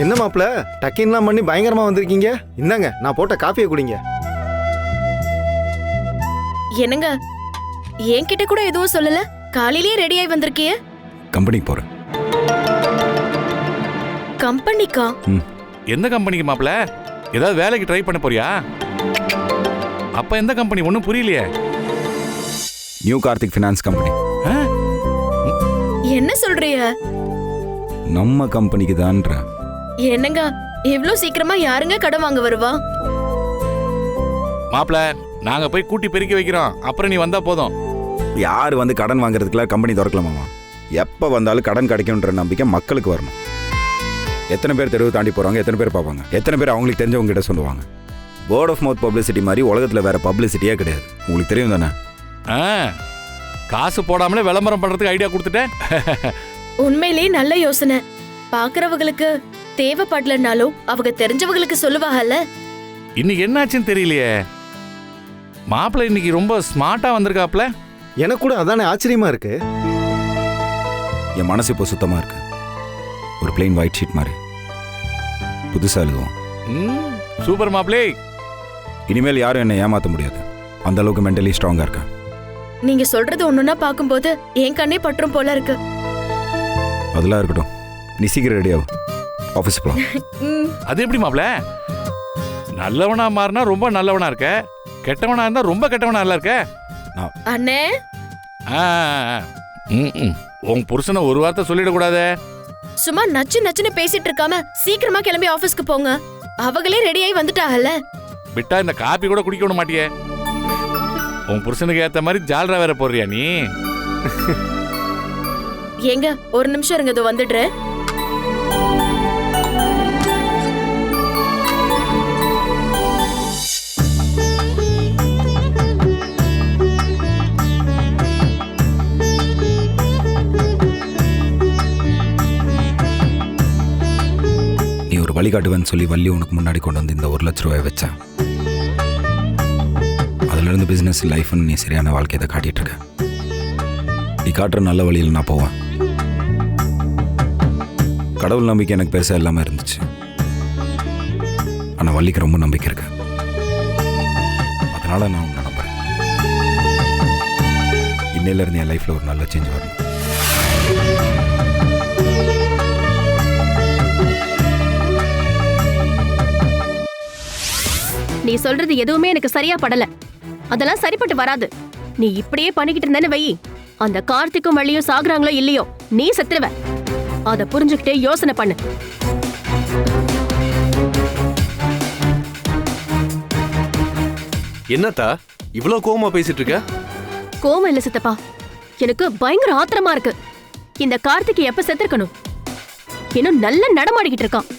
என்ன மாப்பிள டக்கின்லாம் பண்ணி பயங்கரமா வந்திருக்கீங்க. இந்தாங்க நான் போட்ட காஃபியை குடிங்க. என்னங்க என்கிட்ட கூட எதுவும் சொல்லல, காலையிலேயே ரெடி ஆகி வந்திருக்கிய? கம்பெனிக்கு போறேன். கம்பெனிக்கா? எந்த கம்பெனிக்கு மாப்பிள? ஏதாவது வேலைக்கு ட்ரை பண்ண போறியா? அப்ப எந்த கம்பெனி ஒன்றும் புரியலையே. New Karthik finance company. என்ன சொல்றீங்க? நம்ம கம்பெனிக்கு தான்ற. என்னங்க இவ்ளோ சீக்கிரமா யாருங்க கடன் வாங்க வருவா? மாப்பிள நாங்க போய் கூட்டி பெருக்கி வைக்கிறோம், அப்புறம் நீ வந்தா போதும். யார் வந்து கடன் வாங்குறதுக்குலாம் கம்பெனி திறக்கலாமாமா? எப்போ வந்தாலும் கடன் கிடைக்கும்ன்ற நம்பிக்கை மக்களுக்கு வரணும். எத்தனை பேர் தெருவு தாண்டி போகிறாங்க, எத்தனை பேர் பார்ப்பாங்க, எத்தனை பேர் அவங்களுக்கு தெரிஞ்சவங்க கிட்ட சொல்லுவாங்க. வேர்ட் ஆஃப் மவுத் பப்ளிசிட்டி மாதிரி உலகத்தில் வேற பப்ளிசிட்டியே கிடையாது. உங்களுக்கு தெரியும் தானே? காசு போடாமலே விளம்பரம் பண்றதுக்கு ஐடியா கொடுத்துட்டேன். உண்மையிலேயே நல்ல யோசனை. பாக்குறவங்களுக்கு தேவைப்படலனாலும் அவங்க தெரிஞ்சவங்களுக்கு சொல்லுவாங்கல்ல. இன்னைக்கு என்னாச்சுன்னு தெரியலையே. மாப்பிள்ள இன்னைக்கு ரொம்ப ஸ்மார்ட்டா வந்திருக்காப்ல. எனக்கு கூட அதானே ஆச்சரியமா இருக்கு. என் மனசு இப்போ சுத்தமாக இருக்கு. ஒரு பிளெயின் ஒயிட் ஷீட் மாதிரி புதுசாக எழுதுவோம். சூப்பர் மாப்பிளே. இனிமேல் யாரும் என்னை ஏமாற்ற முடியாது. அந்த அளவுக்கு மென்டலி ஸ்ட்ராங்காக இருக்கேன். நீங்க சொல்றது ஒண்ணுன்னா பாக்கும்போது என் கண்ணே பற்றும் போல இருக்கு. அதெல்லாம் இருக்கட்டும், நீ சீக்கிரம் ரெடி ஆகும், ஆஃபீஸ் போகலாம். அது எப்படி மாப்பிள? நல்லவனா மாறினா ரொம்ப நல்லவனா இருக்க, கெட்டவனா இருந்தா ரொம்ப கெட்டவனா இல்ல இருக்க. அண்ணே உன் புருஷனை ஒரு வார்த்தை சொல்லிடக்கூடாது. சும்மா நச்சு நச்சுன்னு பேசிட்டு இருக்காம சீக்கிரமா கிளம்பி ஆபீஸ்க்கு போங்க. அவங்களே ரெடி ஆகி வந்துட்டாங்கல்ல. விட்டா இந்த காப்பி கூட குடிக்க விட மாட்டியே. உன் புருஷனுக்கு ஏத்த மாதிரி ஜால்ரா வேற போடுறியா நீ? ஏங்க ஒரு நிமிஷம் இருங்க, இதோ வந்துடுறேன். நீ ஒரு வழிகாட்டுவேன்னு சொல்லி வள்ளி உனக்கு முன்னாடி கொண்டு வந்து இந்த 1 லட்ச ரூபாய் வச்சேன். அதுலேருந்து பிஸ்னஸ் லைஃப்னு நீ சரியான வாழ்க்கையை காட்டிட்டு இருக்க. நீ காட்டுற நல்ல வழியில் நான் போவேன். கடவுள் நம்பிக்கை எனக்கு பெருசாக இல்லாமல் இருந்துச்சு. ஆனால் வள்ளிக்கு ரொம்ப நம்பிக்கை இருக்கு. அதனால நான் உன்னை நம்புறேன். இன்னையிலேருந்து என் லைஃப்பில் ஒரு நல்ல சேஞ்ச் வரணும். நீ சொல்றது எதுவுமே எனக்கு சரியா படல. அதெல்லாம் சரிப்பட்டு வராது. நீ இப்படியே பண்ணிக்கிட்டு இருந்தேன்னு வை, அந்த கார்த்திக்கும் வள்ளியும் சாகுறாங்களோ இல்லையோ நீ செத்துருவ. அத புரிஞ்சுக்கிட்டே யோசனை பண்ணு. என்னத்தா இவ்ளோ கோவமா பேசிட்டு இருக்க? கோவம் இல்ல சித்தப்பா, எனக்கு பயங்கர ஆத்திரமா இருக்கு. இந்த கார்த்திக் எப்ப செத்துருக்கணும்? இன்னும் நல்ல நடமாடிக்கிட்டு இருக்கான்.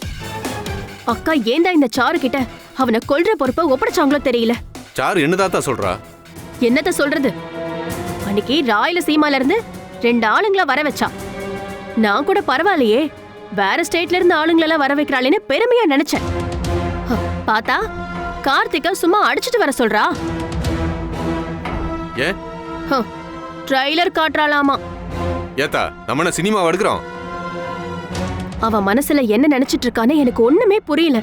அக்கா ஏந்தா இந்த சாரு கிட்ட அவனை கொல்ற பொறுப்பை ஒப்படைச்சாங்களோ தெரியல. சாரு என்னதாத்தா சொல்றா? என்னத்த சொல்றது? அன்னைக்கு ராயலசீமால இருந்து 2 ஆளுங்கள வர வச்சா. நான் கூட பரவாயில்லையே, வேற ஸ்டேட்ல இருந்து ஆளுங்களெல்லாம் வர வைக்கிறாளேன்னு பெருமையா நினைச்சேன். பார்த்தா கார்த்திகா சும்மா அடிச்சிட்டு வர சொல்றா. ஏன்? ட்ரைலர் காட்டுறாளாமா. ஏத்தா நம்ம சினிமா எடுக்கிறோம். அவ மனசுல என்ன நினைச்சிட்டு இருக்கான்னு எனக்கு ஒண்ணுமே புரியல.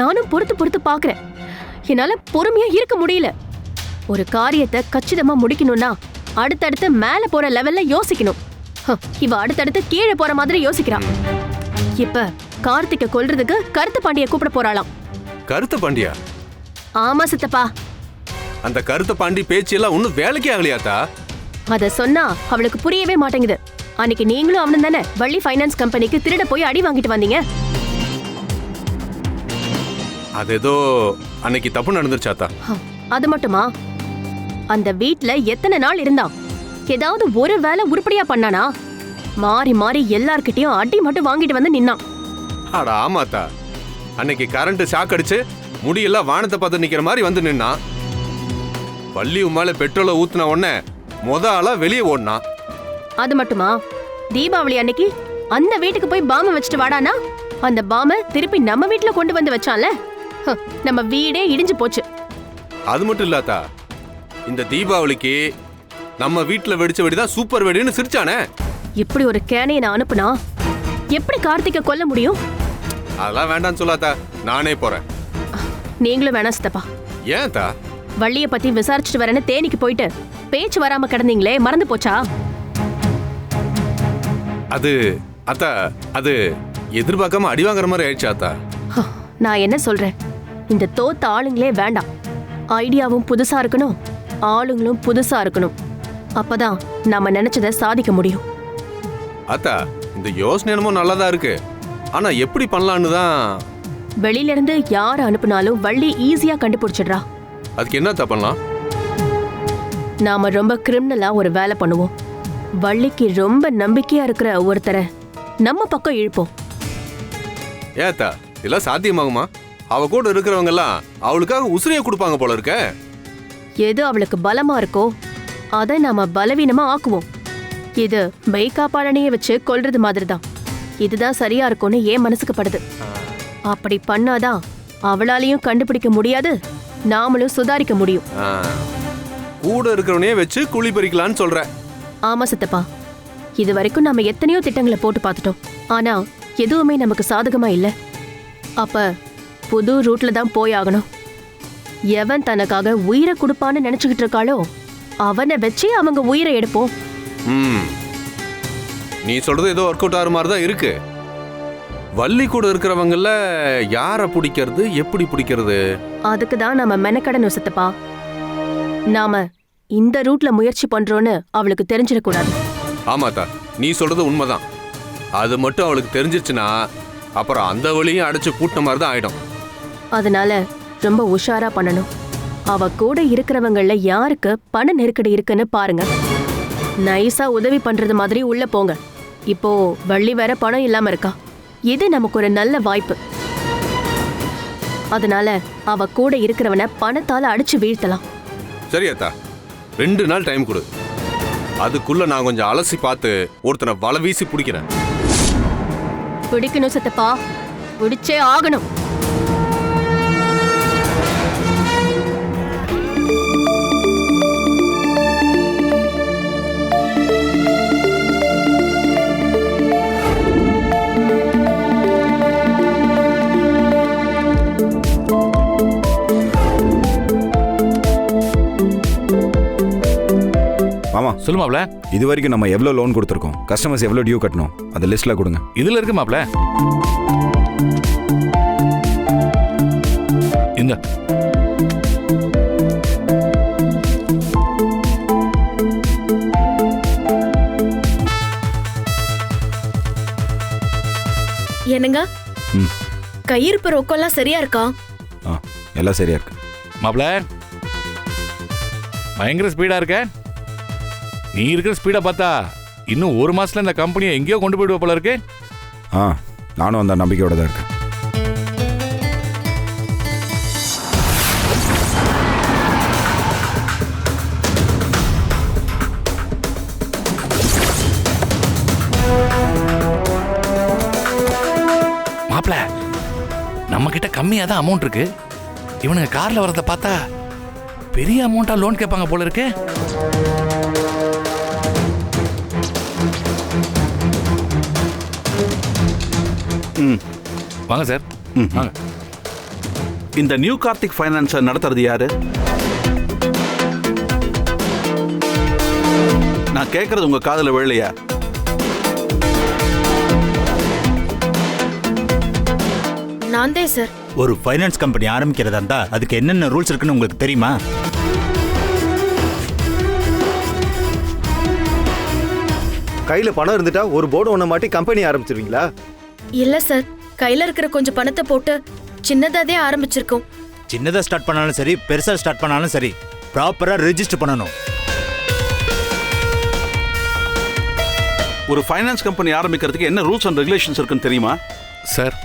நானும் பொறுத்து பாக்குறேன். என்னால பொறுமையா இருக்க முடியல. ஒரு காரியத்தை கச்சிதமா முடிக்கணும்னா அடுத்தடுத்து மேல போற லெவல்ல யோசிக்கணும். இவ அடுத்தடுத்து கீழே போற மாதிரி யோசிக்கிறான். இப்ப கார்த்திகை கொல்றதுக்கு கருத்து பாண்டிய கூப்பிட போறாளாம். கருத்து பாண்டியா? ஆமா சித்தப்பா. அந்த கருத்து பாண்டி பேச்சு எல்லாம் ஒன்னும் வேலைக்கே ஆகலையாத்தா? அத சொன்னா அவளுக்கு புரியவே மாட்டேங்குது. அன்னைக்கு நீங்களும் அவனும் தானே வள்ளி ஃபைனான்ஸ் கம்பெனிக்கு திருட போய் அடி வாங்கிட்டு வந்தீங்க. அது ஏதோ அன்னைக்கு தப்பு நடந்துருச்சாத்தா? அது மட்டுமா? அந்த வீட்ல எத்தனை நாள் இருந்தான்? ஏதாவது ஒரு வேலை உருப்படியா பண்ணானா? மாறி மாறி எல்லார்கிட்டயும் அடி மட்டும் வாங்கிட்டு வந்து நின்னான். அட ஆமாத்தா, அன்னைக்கு கரண்ட் ஷாக் அடிச்சு முடியெல்லாம் வானத்தை பார்த்து நிக்கிற மாதிரி வந்து நின்னா. பள்ளி உமால பெட்ரோலை ஊத்துன உடனே ஆளா வெளியே ஓடினா. அது மட்டுமா? தீபாவளி அன்னைக்கு அந்த வீட்டுக்கு போய் பாம்பை வச்சுட்டு வாடானா அந்த பாம்பை திருப்பி நம்ம வீட்டுல கொண்டு வந்து வச்சான்ல. நம்ம வீடே இடிஞ்சு போச்சு. அது மட்டும் இல்லாதா, இந்த தீபாவளிக்கு நம்ம வீட்டுல வெடிச்ச வெடிதான் சூப்பர் வெடின்னு சிரிச்சானே. இப்படி ஒரு கேனையை நான் அனுப்புனா எப்படி கார்த்திகை கொல்ல முடியும்? அதெல்லாம் வேண்டாம்னு சொல்லாத்தா, நானே போறேன். நீங்களும் வேணாம் சித்தப்பா. ஏன் தா? வள்ளிய பத்தி விசாரிச்சுட்டு வரேன்னு தேனிக்கு போயிட்டு பேச்சு வராம கிடந்தீங்களே, மறந்து போச்சா? அது அத்தா, அது எதிர்பார்க்காம அடி வாங்குற மாதிரி ஆயிடுச்சு அத்தா. நான் என்ன சொல்றேன், இந்த தோத்த ஆளுங்களே வேண்டாம். ஐடியாவும் புதுசா இருக்கணும், ஆளுங்களும் புதுசா இருக்கணும். அப்பதான் நாம நினைச்சதை சாதிக்க முடியும். அத்தா, இந்த யோசனை என்னமோ நல்லதா இருக்கு. ஆனா எப்படி பண்ணலான்னு தான். வெளியில இருந்து யார அனுப்புனாலும் வள்ளி ஈஸியா கண்டுபிடிச்சிடுறா. அதுக்கு என்ன பண்ணலாம்? நாம ரொம்ப கிரிமினலா ஒரு வேலை பண்ணுவோம். வள்ளிக்கு ரொம்ப நம்பிக்கையா இருக்கிற ஒருத்தரை நம்ம பக்கம் இழுப்போம். ஏத்தா, இதெல்லாம் சாத்தியமாகுமா? அவ கூட இருக்கிறவங்க எல்லாம் அவளுக்காக உசிரியை கொடுப்பாங்க போல இருக்க. எது அவளுக்கு பலமா இருக்கோ அதை நாம பலவீனமா ஆக்குவோம். இது மெய்காப்பாளனையே வச்சு கொல்றது மாதிரி தான். இதுதான் சரியா இருக்கும்னு ஏன் மனசுக்கு படுது. அப்படி பண்ணாதான் அவளாலையும் கண்டுபிடிக்க முடியாது, நாமளும் சுதாரிக்க முடியும். கூட இருக்கிறவனையே வச்சு குழி பறிக்கலான்னு சொல்ற. ஆமா சித்தப்பா, இது வரைக்கும் நாம எத்தனையோ திட்டங்களை போட்டு பார்த்துட்டோம். ஆனா எதுவுமே நமக்கு சாதகமா இல்ல. அப்ப புது ரூட்ல தான் போய் ஆகணும். எவன் தனக்காக உயிரை கொடுப்பான்னு நினைச்சுக்கிட்டு இருக்காளோ அவனை வச்சு அவங்க உயிரை எடுப்போம். நீ சொல்றது ஏதோ ஒர்க் அவுட் ஆகிற மாதிரி தான் இருக்கு. வள்ளி கூட இருக்கிறவங்கள யாரை பிடிக்கிறது, எப்படி பிடிக்கிறது? அதுக்கு தான் நாம மெனக்கடணும் சித்தப்பா. நாம இந்த ரூட்ல முயற்சி பண்றோன்னு அவளுக்கு தெரிஞ்சிடக்கூடாது. ஆமாத்தா, நீ சொல்றது உண்மைதான். அது மட்டும் அவளுக்கு தெரிஞ்சிச்சுன்னா அப்புறம் அந்த வழியும் அடைச்சு பூட்டின மாதிரி தான் ஆயிடும். அதனால ரொம்ப உஷாரா பண்ணணும். அவ கூட இருக்கிறவங்கள யாருக்கு பண நெருக்கடி இருக்குன்னு பாருங்க. நைஸா உதவி பண்றது மாதிரி உள்ள போங்க. இப்போ வள்ளி வேற பணம் இல்லாம இருக்கா. இது நமக்கு ஒரு நல்ல வாய்ப்பு. அதனால அவ கூட இருக்கிறவனை பணத்தால அடிச்சு வீழ்த்தலாம். சரியாத்தா, 2 நாள் டைம் கொடு. அதுக்குள்ள நான் கொஞ்சம் அலசி பார்த்து ஒருத்தனை வலை வீசி பிடிக்கிறேன். பிடிக்கணும் சித்தப்பா, பிடிச்சே ஆகணும். மாமா சொல்லு மாப்ள. இது வரைக்கும் நம்ம எவ்வளோ லோன் கொடுத்துருக்கோம், கஸ்டமர்ஸ் எவ்வளோ டியூ கட்டணும், அந்த லிஸ்ட்டில் கொடுங்க. இதுல இருக்கு மாப்ள. இந்த என்னங்க, கையிருப்பு ரொக்கம்லாம் சரியா இருக்கா? ஆ, எல்லாம் சரியா இருக்கு மாப்ள. பயங்கர ஸ்பீடா இருக்க. நீ இருக்கிற ஸ்பீடா பார்த்தா இன்னும் 1 மாசத்துல இந்த கம்பெனியை எங்கேயோ கொண்டு போயிடுவ போல இருக்கு. ஆ, நானும் அந்த நம்பிக்கையோட தான் இருக்கேன். மாப்ள, நம்ம கிட்ட கம்மியா தான் அமௌண்ட் இருக்கு. இவனுங்க கார்ல வரத பார்த்தா பெரிய அமௌண்டா லோன் கேட்பாங்க போல இருக்கு. வாங்க சார், வாங்க. இந்த நியூ கார்த்திக் ஃபைனான்ஸை நடத்துறது யாரு? நான் கேட்கறது உங்க காதுல விழலையா? நான் தான் சார். ஒரு ஃபைனான்ஸ் கம்பெனி ஆரம்பிக்கிறதா இருந்தா அதுக்கு என்னென்ன ரூல்ஸ் இருக்குன்னு உங்களுக்கு தெரியுமா? கையில பணம் இருந்துட்டா ஒரு போர்டு ஒண்ண மாட்டி கம்பெனி ஆரம்பிச்சிருவீங்களா? இல்ல சார், கையில இருக்கிற கொஞ்சம் பணத்தை போட்டு சின்னதாதே ஆரம்பிச்சிருக்கோம். சின்னதா ஸ்டார்ட் பண்ணாலும் சரி, பெருசா ஸ்டார்ட் பண்ணாலும் சரி, ப்ராப்பரா ரெஜிஸ்டர் பண்ணணும். ஒரு ஃபைனான்ஸ் கம்பெனி ஆரம்பிக்கிறதுக்கு என்ன ரூல்ஸ் அண்ட் ரெகுலேஷன்ஸ் இருக்குன்னு தெரியுமா? சார்,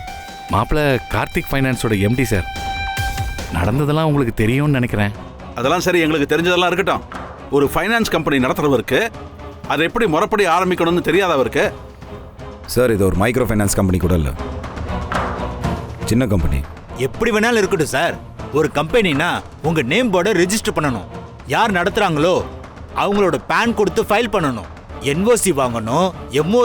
மாப்பிள கார்த்திக் ஃபைனான்ஸோட எம்டி சார். நடந்ததெல்லாம் உங்களுக்கு தெரியும்னு நினைக்கிறேன். அதெல்லாம் சரி, எங்களுக்கு தெரிஞ்சதெல்லாம் இருக்கட்டும். ஒரு ஃபைனான்ஸ் கம்பெனி நடத்துறவருக்கு அதை எப்படி முறைப்படி ஆரம்பிக்கணும்னு தெரியாதவருக்கு? சார், இது ஒரு மைக்ரோ ஃபைனான்ஸ் கம்பெனி கூட இல்லை, சின்ன கம்பெனி. எப்படி வேணாலும் இருக்கட்டும் சார். ஒரு கம்பெனினா உங்க நேம் போர்டை ரெஜிஸ்டர் பண்ணணும். யார் நடத்துறாங்களோ அவங்களோட பேன் கொடுத்து ஃபைல் பண்ணணும். என்ஓசி வாங்கணும், எம்ஓ